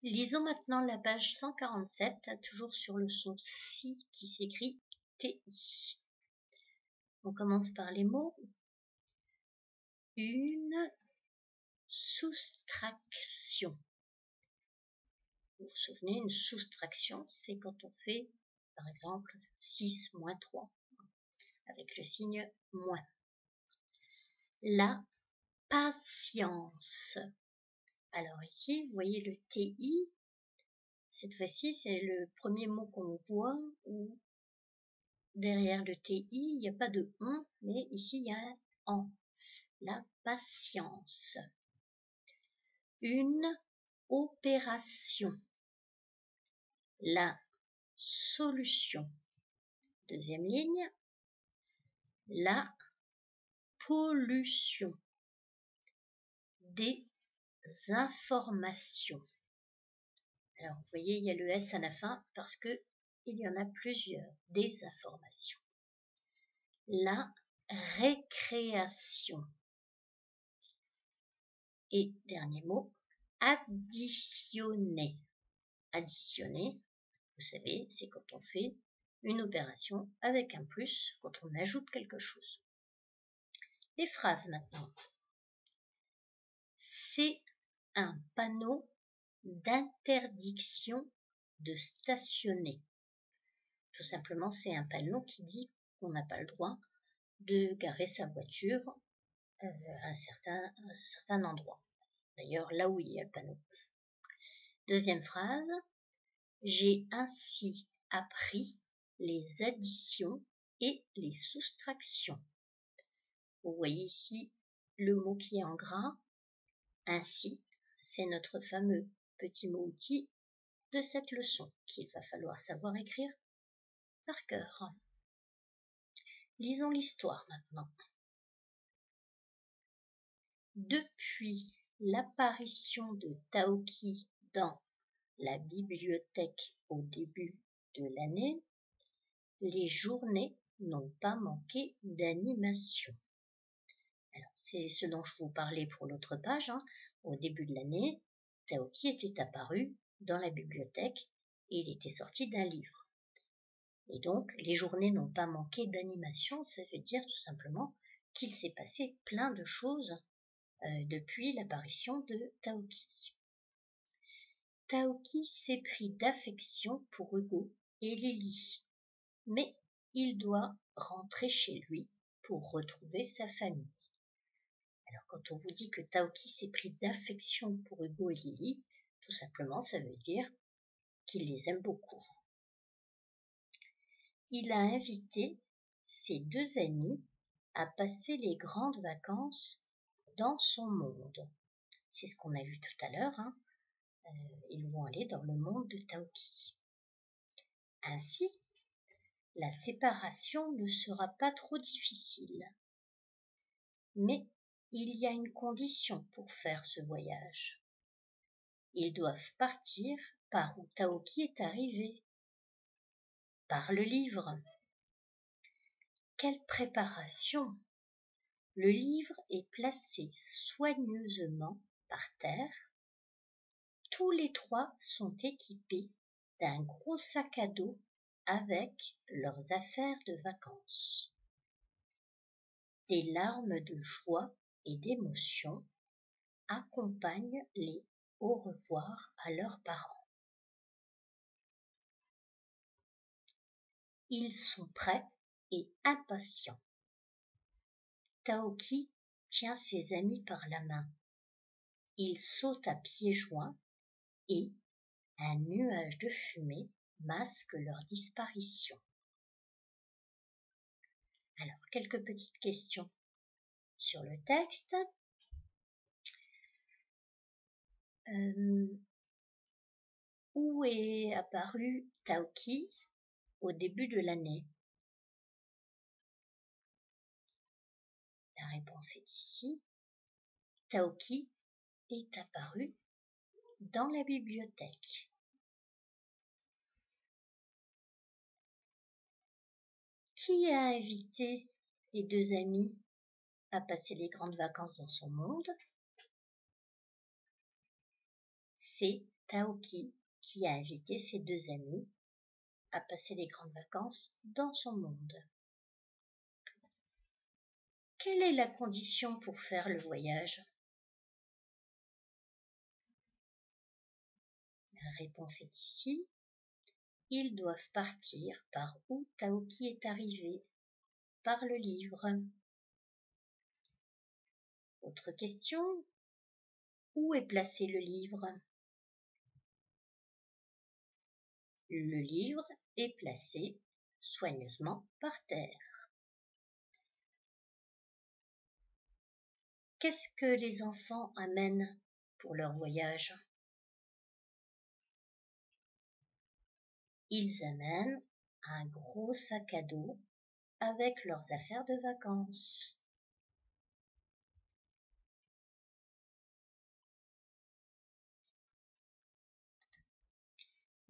Lisons maintenant la page 147, toujours sur le son si qui s'écrit TI. On commence par les mots. Une soustraction. Vous vous souvenez, une soustraction, c'est quand on fait, par exemple, 6 moins 3, avec le signe moins. La patience. Alors ici, vous voyez le TI. Cette fois-ci, c'est le premier mot qu'on voit où derrière le TI, il n'y a pas de on, mais ici, il y a un en. La patience. Une opération. La solution. Deuxième ligne. La pollution. Des informations. Alors, vous voyez, il y a le S à la fin parce que il y en a plusieurs. Des informations. La récréation. Et dernier mot, additionner. Additionner, vous savez, c'est quand on fait une opération avec un plus, quand on ajoute quelque chose. Les phrases maintenant. C'est un panneau d'interdiction de stationner. Tout simplement, c'est un panneau qui dit qu'on n'a pas le droit de garer sa voiture à un certain endroit. D'ailleurs, là où il y a le panneau. Deuxième phrase. J'ai ainsi appris les additions et les soustractions. Vous voyez ici le mot qui est en gras. Ainsi, c'est notre fameux petit mot outil de cette leçon qu'il va falloir savoir écrire par cœur. Lisons l'histoire maintenant. Depuis l'apparition de Taoki dans la bibliothèque au début de l'année, les journées n'ont pas manqué d'animation. Alors, c'est ce dont je vous parlais pour l'autre page. Au début de l'année, Taoki était apparu dans la bibliothèque et il était sorti d'un livre. Et donc, les journées n'ont pas manqué d'animation, ça veut dire tout simplement qu'il s'est passé plein de choses depuis l'apparition de Taoki. Taoki s'est pris d'affection pour Hugo et Lily, mais il doit rentrer chez lui pour retrouver sa famille. Alors quand on vous dit que Taoki s'est pris d'affection pour Hugo et Lily, tout simplement ça veut dire qu'il les aime beaucoup. Il a invité ses deux amis à passer les grandes vacances dans son monde. C'est ce qu'on a vu tout à l'heure. Ils vont aller dans le monde de Taoki. Ainsi, la séparation ne sera pas trop difficile. Mais il y a une condition pour faire ce voyage. Ils doivent partir par où Taoki est arrivé, par le livre. Quelle préparation! Le livre est placé soigneusement par terre. Tous les trois sont équipés d'un gros sac à dos avec leurs affaires de vacances. Des larmes de joie et d'émotion accompagnent les au revoir à leurs parents. Ils sont prêts et impatients. Taoki tient ses amis par la main. Ils sautent à pieds joints et un nuage de fumée masque leur disparition. Alors, quelques petites questions sur le texte. Où est apparu Taoki au début de l'année? La réponse est ici. Taoki est apparu dans la bibliothèque. Qui a invité les deux amis à passer les grandes vacances dans son monde? C'est Taoki qui a invité ses 2 amis à passer les grandes vacances dans son monde. Quelle est la condition pour faire le voyage? La réponse est ici. Ils doivent partir par où Taoki est arrivé, par le livre. Autre question. Où est placé le livre? Le livre est placé soigneusement par terre. Qu'est-ce que les enfants amènent pour leur voyage? Ils amènent un gros sac à dos avec leurs affaires de vacances.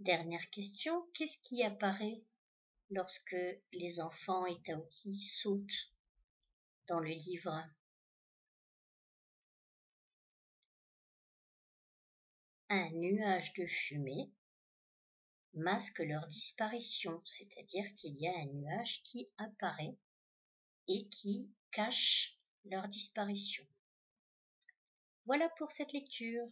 Dernière question, qu'est-ce qui apparaît lorsque les enfants et Taoki sautent dans le livre? Un nuage de fumée masque leur disparition, c'est-à-dire qu'il y a un nuage qui apparaît et qui cache leur disparition. Voilà pour cette lecture.